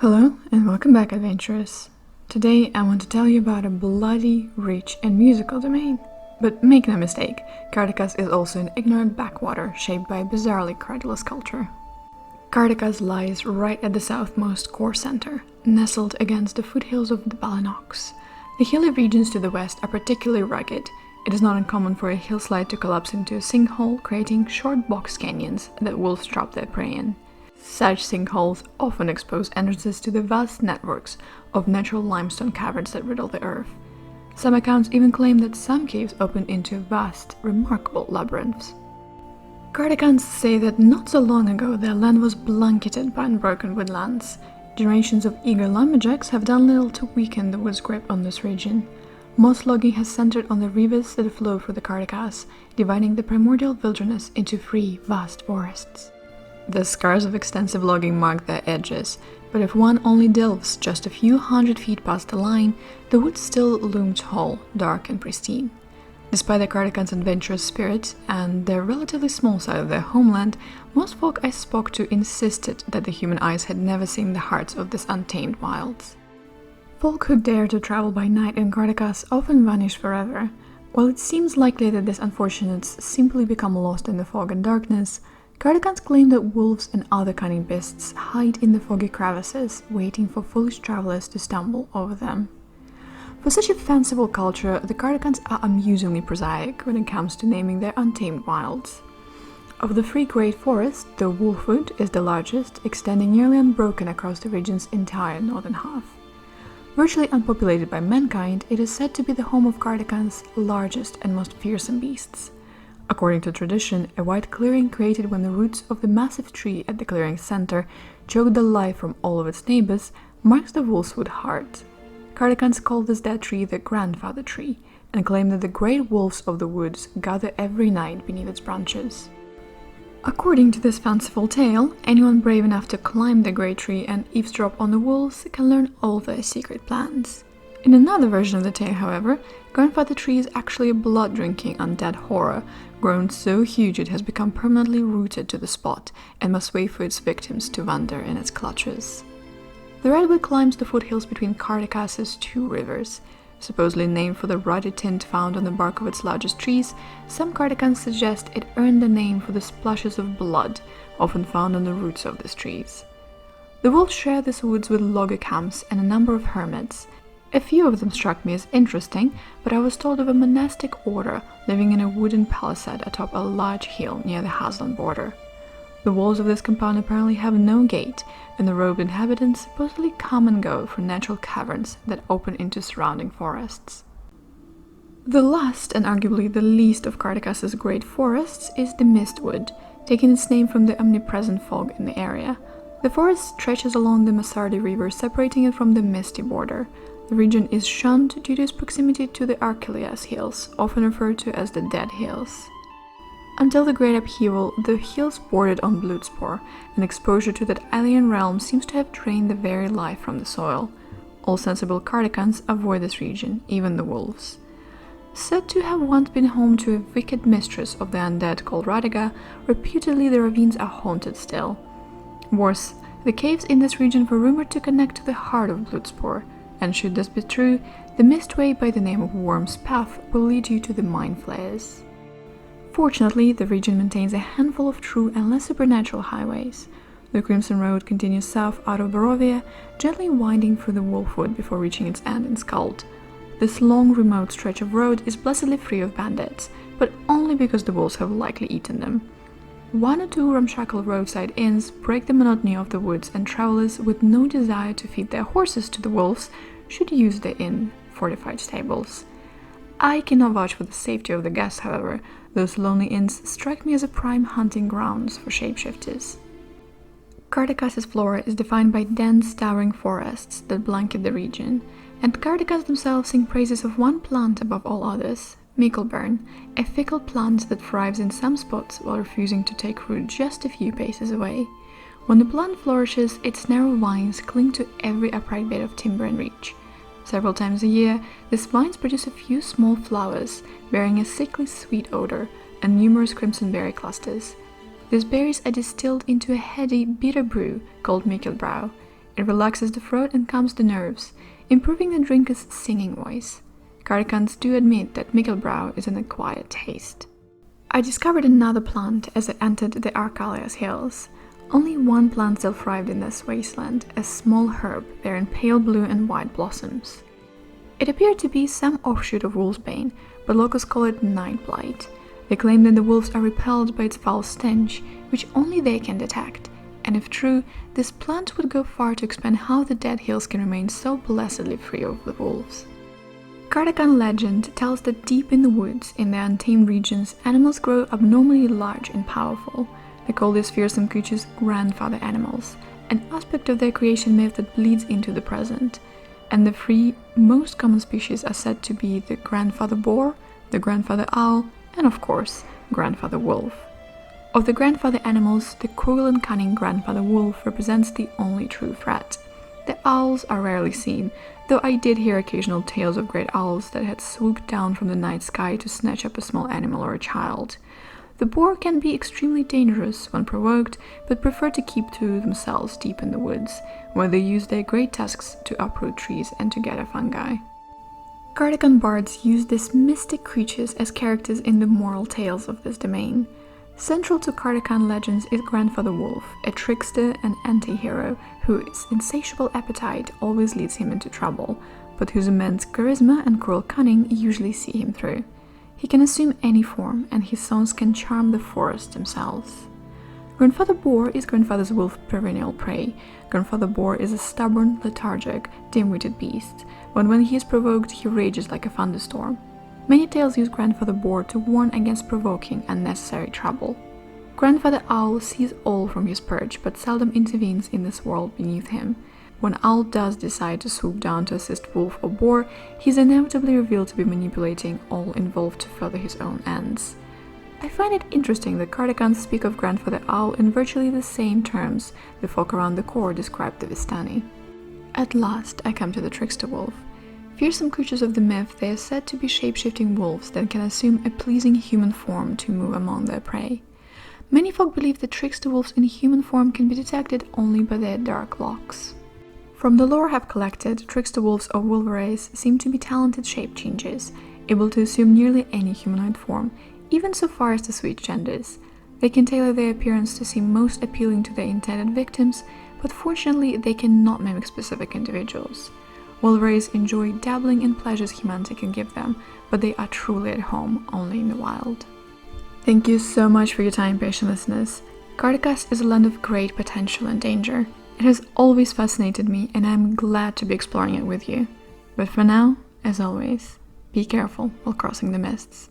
Hello and welcome back, adventurers. Today I want to tell you about a bloody, rich and musical domain. But make no mistake, Kartakass is also an ignorant backwater shaped by a bizarrely credulous culture. Kartakass lies right at the southmost core center, nestled against the foothills of the Balinox. The hilly regions to the west are particularly rugged. It is not uncommon for a hillside to collapse into a sinkhole, creating short box canyons that wolves drop their prey in. Such sinkholes often expose entrances to the vast networks of natural limestone caverns that riddle the earth. Some accounts even claim that some caves open into vast, remarkable labyrinths. Kartakass say that not so long ago their land was blanketed by unbroken woodlands. Generations of eager lumberjacks have done little to weaken the wood's grip on this region. Most logging has centered on the rivers that flow through the Kartakass, dividing the primordial wilderness into three vast forests. The scars of extensive logging mark their edges, but if one only delves just a few hundred feet past the line, the wood still looms whole, dark and pristine. Despite the Kartakass' adventurous spirit and their relatively small size of their homeland, most folk I spoke to insisted that the human eyes had never seen the hearts of this untamed wilds. Folk who dare to travel by night in Kartakass often vanish forever. While it seems likely that these unfortunates simply become lost in the fog and darkness, Kartakass claim that wolves and other cunning beasts hide in the foggy crevices, waiting for foolish travelers to stumble over them. For such a fanciful culture, the Kartakass are amusingly prosaic when it comes to naming their untamed wilds. Of the three great forests, the Wolfwood is the largest, extending nearly unbroken across the region's entire northern half. Virtually unpopulated by mankind, it is said to be the home of Kartakass' largest and most fearsome beasts. According to tradition, a wide clearing created when the roots of the massive tree at the clearing's center choked the life from all of its neighbors marks the Wolfwood heart. Kartakass called this dead tree the grandfather tree and claim that the great wolves of the woods gather every night beneath its branches. According to this fanciful tale, anyone brave enough to climb the great tree and eavesdrop on the wolves can learn all their secret plans. In another version of the tale, however, Grandfather Tree is actually a blood-drinking undead horror, grown so huge it has become permanently rooted to the spot and must wait for its victims to wander in its clutches. The redwood climbs the foothills between Kartakass's two rivers. Supposedly named for the ruddy tint found on the bark of its largest trees, some Kartakass suggest it earned the name for the splashes of blood often found on the roots of these trees. The wolves share these woods with logger camps and a number of hermits. A few of them struck me as interesting, but I was told of a monastic order living in a wooden palisade atop a large hill near the Haslan border. The walls of this compound apparently have no gate, and the robed inhabitants supposedly come and go through natural caverns that open into surrounding forests. The last, and arguably the least of Kartakass's great forests, is the Mistwood, taking its name from the omnipresent fog in the area. The forest stretches along the Masardi River, separating it from the Misty border. The region is shunned due to its proximity to the Archelias Hills, often referred to as the Dead Hills. Until the Great Upheaval, the hills bordered on bloodspore, and exposure to that alien realm seems to have drained the very life from the soil. All sensible Kartakass avoid this region, even the wolves. Said to have once been home to a wicked mistress of the undead called Radiga, reputedly the ravines are haunted still. Worse, the caves in this region were rumored to connect to the heart of bloodspore, and should this be true, the mistway by the name of Worm's Path will lead you to the mind flayers. Fortunately, the region maintains a handful of true and less supernatural highways. The Crimson Road continues south out of Barovia, gently winding through the Wolfwood before reaching its end in Skald. This long, remote stretch of road is blessedly free of bandits, but only because the wolves have likely eaten them. One or two ramshackle roadside inns break the monotony of the woods, and travelers with no desire to feed their horses to the wolves should use the inn fortified stables. I cannot vouch for the safety of the guests, however. Those lonely inns strike me as a prime hunting grounds for shapeshifters. Kartakass's flora is defined by dense, towering forests that blanket the region, and Kartakass themselves sing praises of one plant above all others, Mickelburn, a fickle plant that thrives in some spots while refusing to take root just a few paces away. When the plant flourishes, its narrow vines cling to every upright bit of timber in reach. Several times a year, these vines produce a few small flowers, bearing a sickly sweet odor, and numerous crimson berry clusters. These berries are distilled into a heady, bitter brew called Mikkelbrau. It relaxes the throat and calms the nerves, improving the drinker's singing voice. Kartakass do admit that Mikkelbrouw is an acquired taste. I discovered another plant as I entered the Arkalias hills. Only one plant still thrived in this wasteland, a small herb bearing pale blue and white blossoms. It appeared to be some offshoot of wolfsbane, but locals call it night blight. They claim that the wolves are repelled by its foul stench, which only they can detect, and if true, this plant would go far to expand how the Dead Hills can remain so blessedly free of the wolves. Kartakass legend tells that deep in the woods, in the untamed regions, animals grow abnormally large and powerful. They call these fearsome creatures grandfather animals, an aspect of their creation myth that bleeds into the present. And the three most common species are said to be the grandfather boar, the grandfather owl, and of course, grandfather wolf. Of the grandfather animals, the cruel and cunning grandfather wolf represents the only true threat. The owls are rarely seen, though I did hear occasional tales of great owls that had swooped down from the night sky to snatch up a small animal or a child. The boar can be extremely dangerous when provoked, but prefer to keep to themselves deep in the woods, where they use their great tusks to uproot trees and to gather fungi. Kartakass bards use these mystic creatures as characters in the moral tales of this domain. Central to Kartakass legends is Grandfather Wolf, a trickster and anti-hero whose insatiable appetite always leads him into trouble, but whose immense charisma and cruel cunning usually see him through. He can assume any form, and his sons can charm the forest themselves. Grandfather Boar is Grandfather Wolf's perennial prey. Grandfather Boar is a stubborn, lethargic, dim-witted beast, but when he is provoked, he rages like a thunderstorm. Many tales use Grandfather Boar to warn against provoking unnecessary trouble. Grandfather Owl sees all from his perch, but seldom intervenes in this world beneath him. When Owl does decide to swoop down to assist Wolf or Boar, he is inevitably revealed to be manipulating all involved to further his own ends. I find it interesting that Kartakass speak of Grandfather Owl in virtually the same terms the folk around the core describe the Vistani. At last I come to the Trickster Wolf. Fearsome creatures of the myth, they are said to be shape-shifting wolves that can assume a pleasing human form to move among their prey. Many folk believe that trickster wolves in human form can be detected only by their dark locks. From the lore I've collected, trickster wolves or wolverays seem to be talented shape changers, able to assume nearly any humanoid form, even so far as to switch genders. They can tailor their appearance to seem most appealing to their intended victims, but fortunately they cannot mimic specific individuals. Wolverays enjoy dabbling in pleasures humanity can give them, but they are truly at home only in the wild. Thank you so much for your time, patient listeners. Kartakass is a land of great potential and danger. It has always fascinated me, and I'm glad to be exploring it with you. But for now, as always, be careful while crossing the mists.